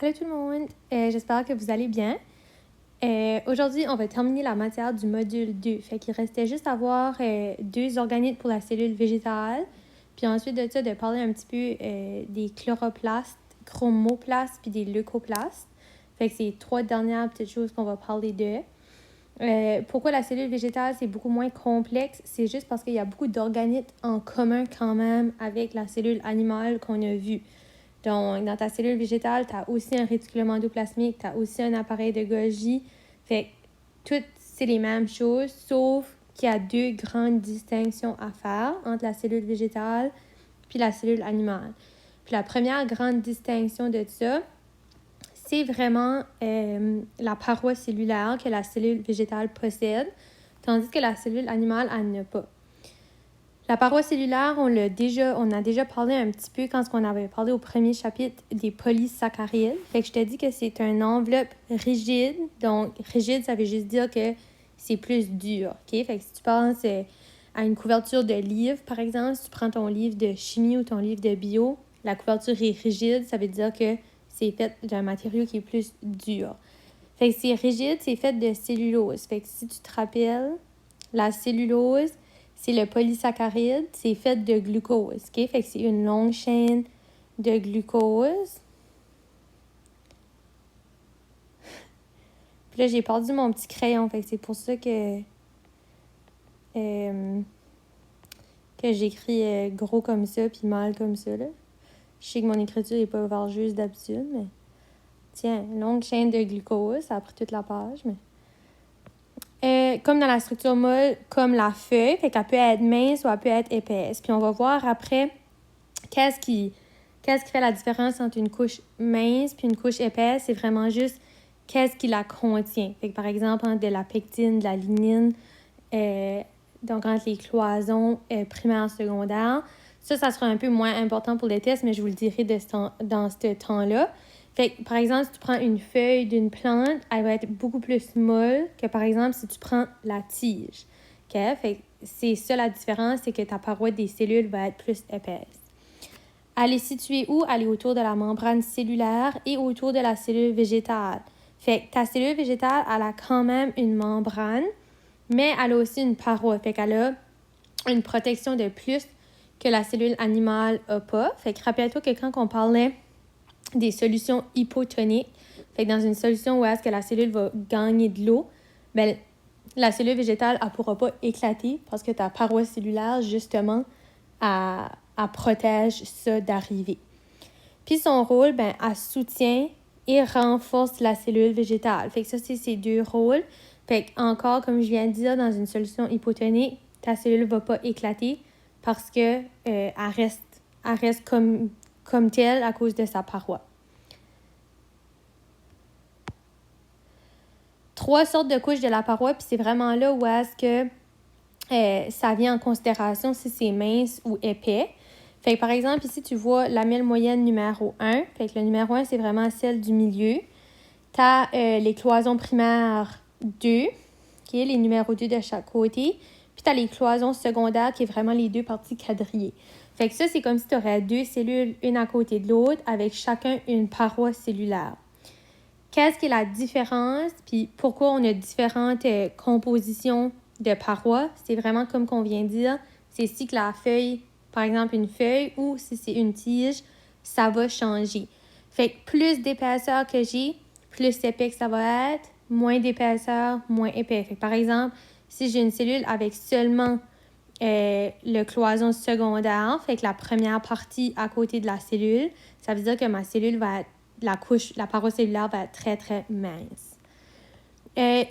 Allô tout le monde, j'espère que vous allez bien. Aujourd'hui, on va terminer la matière du module 2. Fait qu'il restait juste à voir deux organites pour la cellule végétale. Puis ensuite de ça, de parler un petit peu des chloroplastes, chromoplastes puis des leucoplastes. Fait que c'est les trois dernières petites choses qu'on va parler de. Pourquoi la cellule végétale, c'est beaucoup moins complexe? C'est juste parce qu'il y a beaucoup d'organites en commun quand même avec la cellule animale qu'on a vue. Donc, dans ta cellule végétale, tu as aussi un réticulum endoplasmique, tu as aussi un appareil de Golgi. Fait que toutes, c'est les mêmes choses, sauf qu'il y a deux grandes distinctions à faire entre la cellule végétale puis la cellule animale. Puis la première grande distinction de ça, c'est vraiment la paroi cellulaire que la cellule végétale possède, tandis que la cellule animale, elle n'a pas. La paroi cellulaire, on a déjà parlé un petit peu quand on avait parlé au premier chapitre des polysaccharides. Fait que je te dis que c'est une enveloppe rigide. Donc, rigide, ça veut juste dire que c'est plus dur, OK? Fait que si tu penses à une couverture de livre, par exemple, si tu prends ton livre de chimie ou ton livre de bio, la couverture est rigide, ça veut dire que c'est fait d'un matériau qui est plus dur. Fait que c'est rigide, c'est fait de cellulose. Fait que si tu te rappelles, la cellulose, c'est le polysaccharide, c'est fait de glucose, OK? Fait que c'est une longue chaîne de glucose. Puis là, j'ai perdu mon petit crayon, fait que c'est pour ça que j'écris gros comme ça puis mal comme ça, là. Je sais que mon écriture n'est pas vergeuse d'habitude, mais... Tiens, longue chaîne de glucose, ça a pris toute la page, mais... comme dans la structure molle, comme la feuille, fait qu'elle peut être mince ou elle peut être épaisse. Puis on va voir après qu'est-ce qui fait la différence entre une couche mince puis une couche épaisse. C'est vraiment juste qu'est-ce qui la contient. Fait que par exemple, entre de la pectine, de la lignine, donc entre les cloisons primaires, secondaires. Ça sera un peu moins important pour les tests, mais je vous le dirai dans ce temps-là. Fait que, par exemple, si tu prends une feuille d'une plante, elle va être beaucoup plus molle que, par exemple, si tu prends la tige. Okay? Fait que c'est ça la différence, c'est que ta paroi des cellules va être plus épaisse. Elle est située où? Elle est autour de la membrane cellulaire et autour de la cellule végétale. Fait que ta cellule végétale, elle a quand même une membrane, mais elle a aussi une paroi. Fait qu'elle a une protection de plus que la cellule animale n'a pas. Fait que rappelle-toi que quand on parlait des solutions hypotoniques. Fait que dans une solution où est-ce que la cellule va gagner de l'eau, ben, la cellule végétale, elle ne pourra pas éclater parce que ta paroi cellulaire, justement, elle protège ça d'arriver. Puis son rôle, ben, elle soutient et renforce la cellule végétale. Fait que ça, c'est ses deux rôles. Fait que encore, comme je viens de dire, dans une solution hypotonique, ta cellule ne va pas éclater parce que elle reste comme telle à cause de sa paroi. 3 sortes de couches de la paroi, puis c'est vraiment là où est-ce que ça vient en considération si c'est mince ou épais. Fait que par exemple, ici, tu vois lamelle moyenne numéro 1. Fait que le numéro 1, c'est vraiment celle du milieu. Tu as les cloisons primaires 2, qui est les numéros 2 de chaque côté. Puis tu as les cloisons secondaires, qui est vraiment les deux parties quadrillées. Fait que ça, c'est comme si tu aurais deux cellules, une à côté de l'autre, avec chacun une paroi cellulaire. Qu'est-ce qui est la différence, puis pourquoi on a différentes compositions de parois? C'est vraiment comme qu'on vient de dire, c'est si que la feuille, par exemple une feuille, ou si c'est une tige, ça va changer. Fait que plus d'épaisseur que j'ai, plus épais que ça va être, moins d'épaisseur, moins épais. Fait que par exemple, si j'ai une cellule avec seulement le cloison secondaire, fait que la première partie à côté de la cellule, ça veut dire que ma cellule va être, la paroi cellulaire va être très, très mince.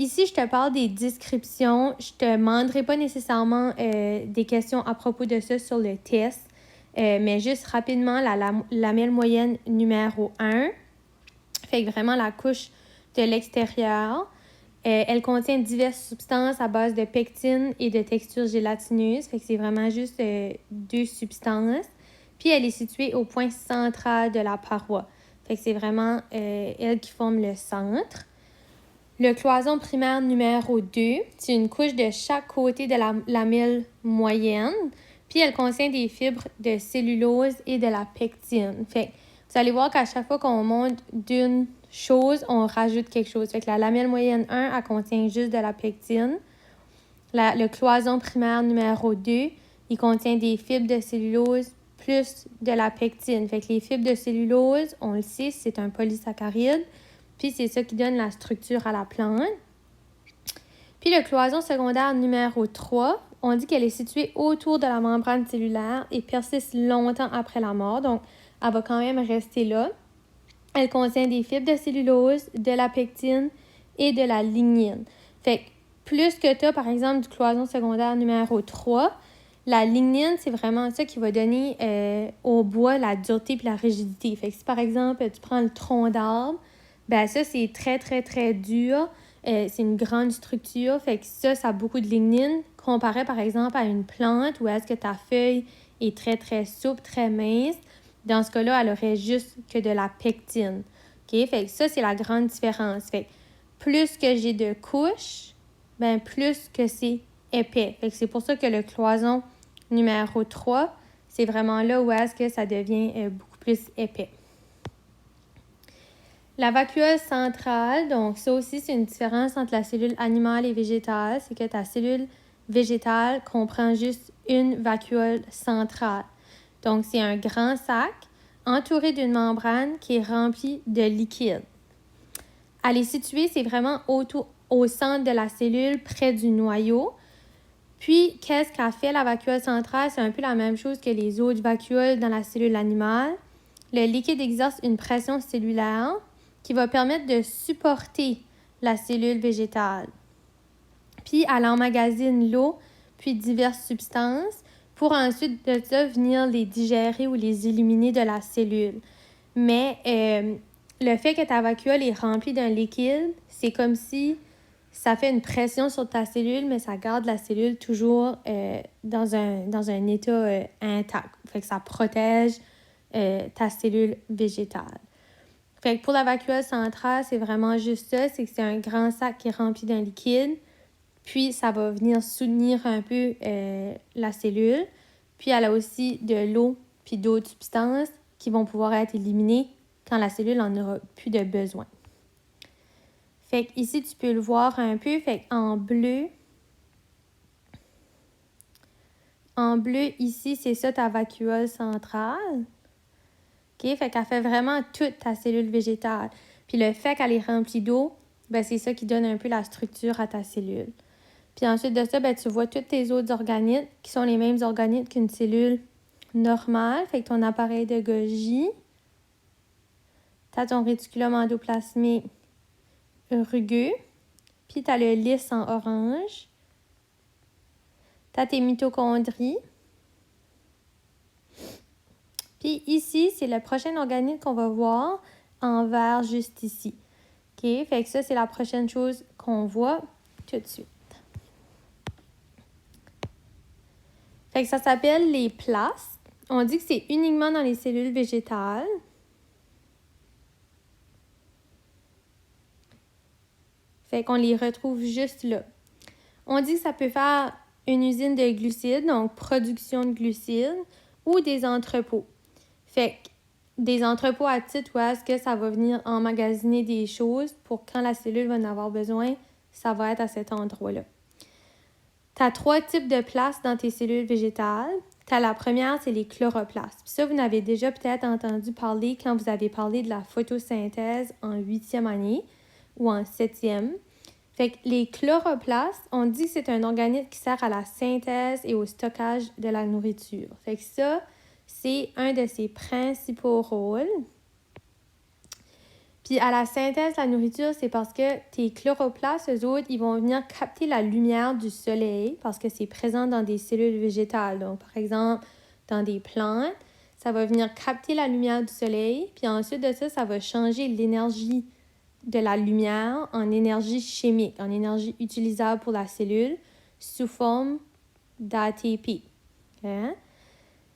Ici, je te parle des descriptions. Je te demanderai pas nécessairement des questions à propos de ça sur le test, mais juste rapidement, la lamelle moyenne numéro 1, fait que vraiment la couche de l'extérieur. Elle contient diverses substances à base de pectine et de texture gélatineuse. Fait que c'est vraiment juste deux substances. Puis elle est située au point central de la paroi. Fait que c'est vraiment elle qui forme le centre. Le cloison primaire numéro 2, c'est une couche de chaque côté de la lamelle moyenne. Puis elle contient des fibres de cellulose et de la pectine. Fait vous allez voir qu'à chaque fois qu'on monte d'une chose, on rajoute quelque chose. Fait que la lamelle moyenne 1, elle contient juste de la pectine. Le cloison primaire numéro 2, il contient des fibres de cellulose plus de la pectine. Fait que les fibres de cellulose, on le sait, c'est un polysaccharide. Puis c'est ça qui donne la structure à la plante. Puis le cloison secondaire numéro 3, on dit qu'elle est située autour de la membrane cellulaire et persiste longtemps après la mort. Donc, elle va quand même rester là. Elle contient des fibres de cellulose, de la pectine et de la lignine. Fait que plus que tu as, par exemple, du cloison secondaire numéro 3, la lignine, c'est vraiment ça qui va donner au bois la dureté et la rigidité. Fait que si, par exemple, tu prends le tronc d'arbre, ben ça, c'est très, très, très dur. C'est une grande structure. Fait que ça a beaucoup de lignine comparé, par exemple, à une plante où est-ce que ta feuille est très, très souple, très mince. Dans ce cas-là, elle aurait juste que de la pectine. OK? Fait que ça, c'est la grande différence. Fait que plus que j'ai de couches, ben plus que c'est épais. Fait que c'est pour ça que le cloison numéro 3, c'est vraiment là où est-ce que ça devient beaucoup plus épais. La vacuole centrale, donc ça aussi, c'est une différence entre la cellule animale et végétale. C'est que ta cellule végétale comprend juste une vacuole centrale. Donc, c'est un grand sac entouré d'une membrane qui est remplie de liquide. Elle est située, c'est vraiment au centre de la cellule, près du noyau. Puis, qu'est-ce qu'a fait la vacuole centrale? C'est un peu la même chose que les autres vacuoles dans la cellule animale. Le liquide exerce une pression cellulaire qui va permettre de supporter la cellule végétale. Puis, elle emmagasine l'eau, puis diverses substances, pour ensuite de ça venir les digérer ou les éliminer de la cellule. Mais le fait que ta vacuole est remplie d'un liquide, c'est comme si ça fait une pression sur ta cellule, mais ça garde la cellule toujours dans un état intact. Fait que ça protège ta cellule végétale. Fait que pour la vacuole centrale, c'est vraiment juste ça, c'est que c'est un grand sac qui est rempli d'un liquide, puis ça va venir soutenir un peu la cellule. Puis elle a aussi de l'eau puis d'autres substances qui vont pouvoir être éliminées quand la cellule n'en aura plus de besoin. Fait que ici, tu peux le voir un peu. Fait qu'en bleu, ici, c'est ça ta vacuole centrale. OK? Fait qu'elle fait vraiment toute ta cellule végétale. Puis le fait qu'elle est remplie d'eau, ben c'est ça qui donne un peu la structure à ta cellule. Puis ensuite de ça, ben, tu vois tous tes autres organites qui sont les mêmes organites qu'une cellule normale. Fait que ton appareil de Golgi, tu as ton réticulum endoplasmé rugueux, puis tu as le lisse en orange, tu as tes mitochondries. Puis ici, c'est le prochain organite qu'on va voir en vert juste ici. OK? Fait que ça, c'est la prochaine chose qu'on voit tout de suite. Fait que ça s'appelle les plastes. On dit que c'est uniquement dans les cellules végétales. Fait qu'on les retrouve juste là. On dit que ça peut faire une usine de glucides, donc production de glucides, ou des entrepôts. Fait que des entrepôts à titre où est-ce que ça va venir emmagasiner des choses pour quand la cellule va en avoir besoin, ça va être à cet endroit-là. Tu as 3 types de plastes dans tes cellules végétales. La première, c'est les chloroplastes. Puis ça, vous n'avez déjà peut-être entendu parler quand vous avez parlé de la photosynthèse en 8e année ou en 7e. Fait que les chloroplastes, on dit que c'est un organite qui sert à la synthèse et au stockage de la nourriture. Fait que ça, c'est un de ses principaux rôles. Puis à la synthèse de la nourriture, c'est parce que tes chloroplastes, eux autres, ils vont venir capter la lumière du soleil parce que c'est présent dans des cellules végétales. Donc, par exemple, dans des plantes, ça va venir capter la lumière du soleil. Puis ensuite de ça, ça va changer l'énergie de la lumière en énergie chimique, en énergie utilisable pour la cellule sous forme d'ATP. Okay?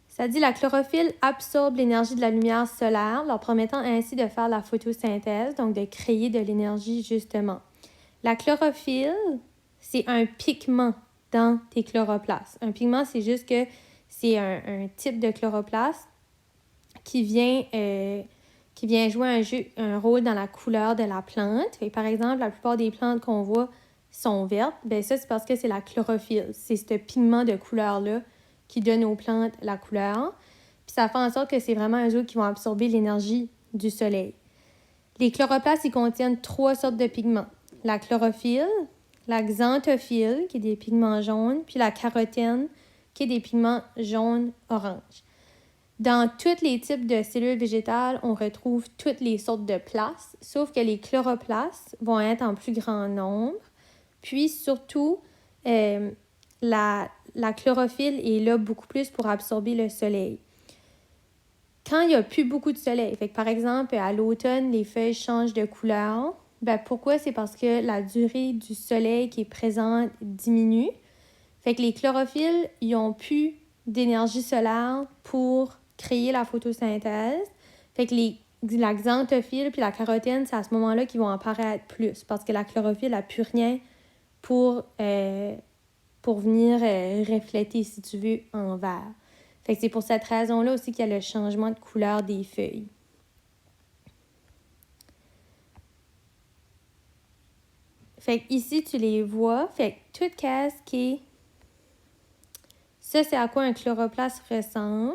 Ça dit la chlorophylle absorbe l'énergie de la lumière solaire, leur permettant ainsi de faire la photosynthèse, donc de créer de l'énergie justement. La chlorophylle, c'est un pigment dans tes chloroplastes. Un pigment, c'est juste que c'est un type de chloroplaste qui vient qui vient jouer un rôle dans la couleur de la plante. Fait que, par exemple, la plupart des plantes qu'on voit sont vertes. Bien, ça, c'est parce que c'est la chlorophylle. C'est ce pigment de couleur-là qui donne aux plantes la couleur. Puis ça fait en sorte que c'est vraiment eux autres qui vont absorber l'énergie du soleil. Les chloroplastes, ils contiennent 3 sortes de pigments. La chlorophylle, la xanthophylle, qui est des pigments jaunes, puis la carotène, qui est des pigments jaunes-orange. Dans tous les types de cellules végétales, on retrouve toutes les sortes de plastes, sauf que les chloroplastes vont être en plus grand nombre. Puis surtout, la chlorophylle est là beaucoup plus pour absorber le soleil. Quand il n'y a plus beaucoup de soleil, fait que par exemple, à l'automne, les feuilles changent de couleur, ben pourquoi? C'est parce que la durée du soleil qui est présente diminue. Fait que les chlorophylles, ils n'ont plus d'énergie solaire pour créer la photosynthèse. Fait que la xanthophylle puis la carotène, c'est à ce moment-là qu'ils vont apparaître plus parce que la chlorophylle n'a plus rien pour venir refléter, si tu veux, en vert. Fait que c'est pour cette raison-là aussi qu'il y a le changement de couleur des feuilles. Fait que ici, tu les vois. Fait que toute case qui est... Ça, c'est à quoi un chloroplaste ressemble.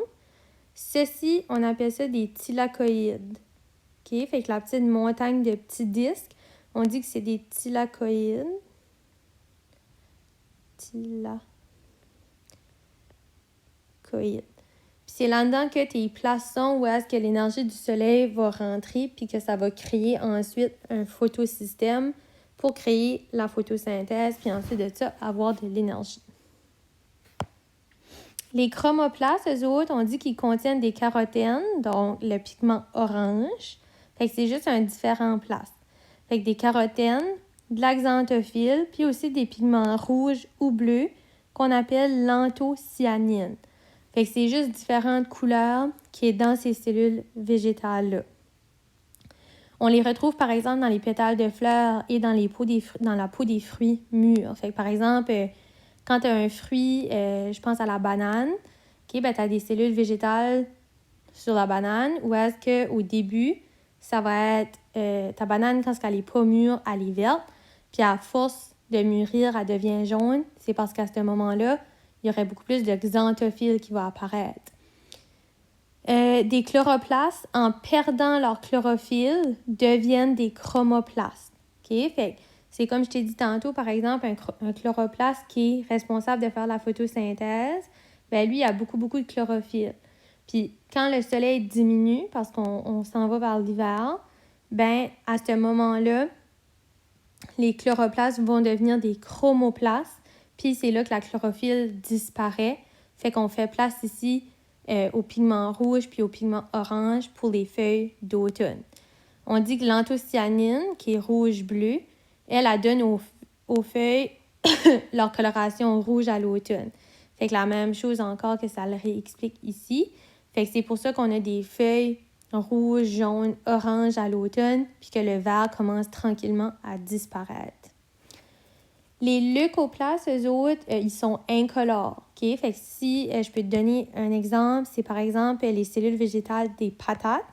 Ceci, on appelle ça des thylakoïdes. OK? Fait que la petite montagne de petits disques, on dit que c'est des thylakoïdes. Puis c'est là-dedans que tes places sont où est-ce que l'énergie du soleil va rentrer puis que ça va créer ensuite un photosystème pour créer la photosynthèse puis ensuite de ça, avoir de l'énergie. Les chromoplastes, eux autres, on dit qu'ils contiennent des carotènes, donc le pigment orange. Fait que c'est juste un différent place. Fait que des carotènes, de la xanthophylle, puis aussi des pigments rouges ou bleus qu'on appelle l'anthocyanine. Fait que c'est juste différentes couleurs qui est dans ces cellules végétales-là. On les retrouve par exemple dans les pétales de fleurs et dans la peau des fruits mûrs. Fait que par exemple, quand tu as un fruit, je pense à la banane, okay, ben, tu as des cellules végétales sur la banane, ou est-ce qu'au début, ça va être ta banane, quand elle n'est pas mûre, elle est verte, puis à force de mûrir, elle devient jaune. C'est parce qu'à ce moment-là, il y aurait beaucoup plus de xanthophylle qui va apparaître. Des chloroplastes, en perdant leur chlorophylle, deviennent des chromoplastes. Okay? Fait que c'est comme je t'ai dit tantôt, par exemple, un chloroplaste qui est responsable de faire la photosynthèse, ben lui, il a beaucoup de chlorophylle. Puis quand le soleil diminue, parce qu'on s'en va vers l'hiver, ben à ce moment-là, les chloroplastes vont devenir des chromoplastes, puis c'est là que la chlorophylle disparaît. Fait qu'on fait place ici au pigment rouge puis au pigment orange pour les feuilles d'automne. On dit que l'anthocyanine, qui est rouge-bleu, elle donne aux feuilles leur coloration rouge à l'automne. Fait que la même chose encore que ça le réexplique ici. Fait que c'est pour ça qu'on a des feuilles rouge, jaune, orange à l'automne, puis que le vert commence tranquillement à disparaître. Les leucoplastes, eux autres, ils sont incolores. Okay? Fait que si je peux te donner un exemple, c'est par exemple les cellules végétales des patates.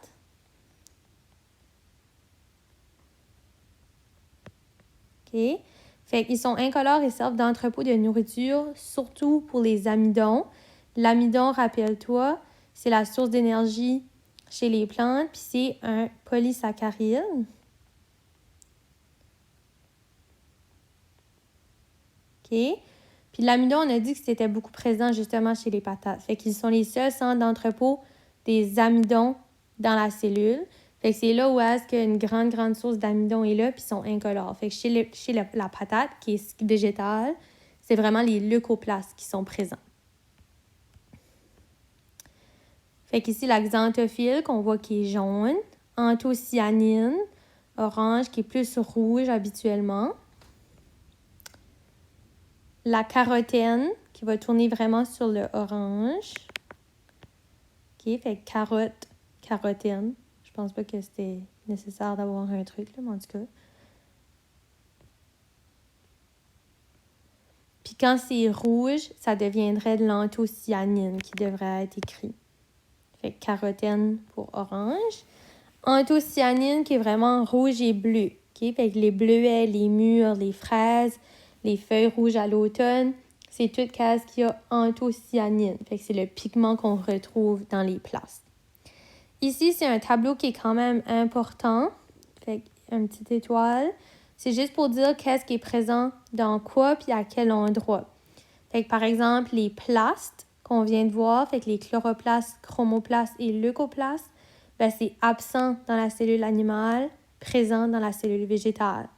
Okay? Fait qu'ils sont incolores et servent d'entrepôt de nourriture, surtout pour les amidons. L'amidon, rappelle-toi, c'est la source d'énergie chez les plantes, puis c'est un polysaccharide. OK? Puis l'amidon, on a dit que c'était beaucoup présent justement chez les patates. Fait qu'ils sont les seuls centres d'entrepôt des amidons dans la cellule. Fait que c'est là où est-ce qu'une grande source d'amidon est là, puis ils sont incolores. Fait que chez la patate, qui est végétale, c'est vraiment les leucoplastes qui sont présents. Fait qu'ici, la xanthophylle, qu'on voit qui est jaune, anthocyanine, orange, qui est plus rouge habituellement. La carotène, qui va tourner vraiment sur le orange. OK, fait carotène. Je pense pas que c'était nécessaire d'avoir un truc, là, mais en tout cas. Puis quand c'est rouge, ça deviendrait de l'anthocyanine qui devrait être écrit. Fait carotène pour orange. anthocyanine qui est vraiment rouge et bleu. Okay? Fait que les bleuets, les mûres, les fraises, les feuilles rouges à l'automne, c'est tout ce qui a anthocyanine. Fait que c'est le pigment qu'on retrouve dans les plastes. Ici, c'est un tableau qui est quand même important. Fait une petite étoile. C'est juste pour dire qu'est-ce qui est présent dans quoi puis à quel endroit. Fait que par exemple, les plastes qu'on vient de voir, fait que les chloroplastes, chromoplastes et leucoplastes, ben, c'est absent dans la cellule animale, présent dans la cellule végétale.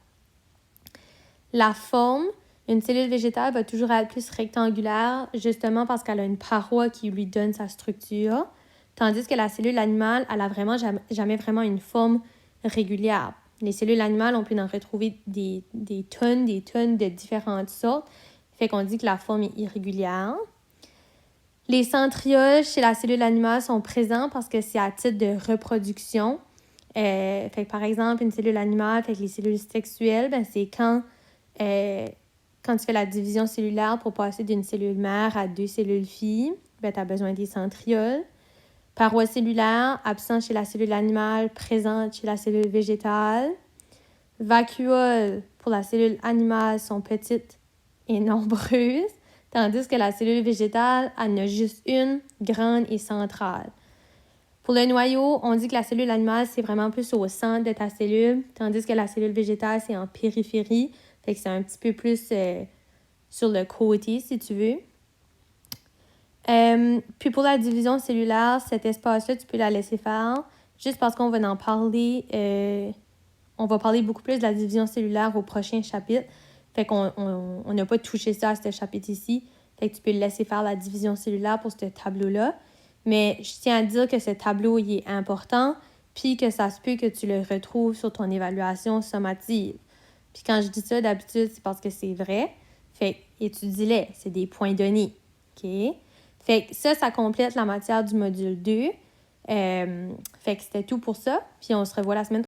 La forme, une cellule végétale va toujours être plus rectangulaire, justement parce qu'elle a une paroi qui lui donne sa structure, tandis que la cellule animale, elle a vraiment jamais vraiment une forme régulière. Les cellules animales, on peut en retrouver des tonnes de différentes sortes, fait qu'on dit que la forme est irrégulière. Les centrioles chez la cellule animale sont présents parce que c'est à titre de reproduction. Fait que par exemple, une cellule animale, fait que les cellules sexuelles, ben, c'est quand tu fais la division cellulaire pour passer d'une cellule mère à 2 cellules filles, ben, tu as besoin des centrioles. Parois cellulaires, absent chez la cellule animale, présente chez la cellule végétale. Vacuoles pour la cellule animale sont petites et nombreuses, tandis que la cellule végétale en a juste une, grande et centrale. Pour le noyau, on dit que la cellule animale, c'est vraiment plus au centre de ta cellule, tandis que la cellule végétale, c'est en périphérie, fait que c'est un petit peu plus sur le côté, si tu veux. Puis pour la division cellulaire, cet espace-là, tu peux la laisser faire, juste parce qu'on va en parler, on va parler beaucoup plus de la division cellulaire au prochain chapitre. Fait qu'on n'a pas touché ça à ce chapitre ici. Fait que tu peux laisser faire la division cellulaire pour ce tableau-là. Mais je tiens à dire que ce tableau, il est important, puis que ça se peut que tu le retrouves sur ton évaluation sommative. Puis quand je dis ça, d'habitude, c'est parce que c'est vrai. Fait que étudie-les, c'est des points donnés. OK? Fait que ça complète la matière du module 2. Fait que c'était tout pour ça. Puis on se revoit la semaine prochaine.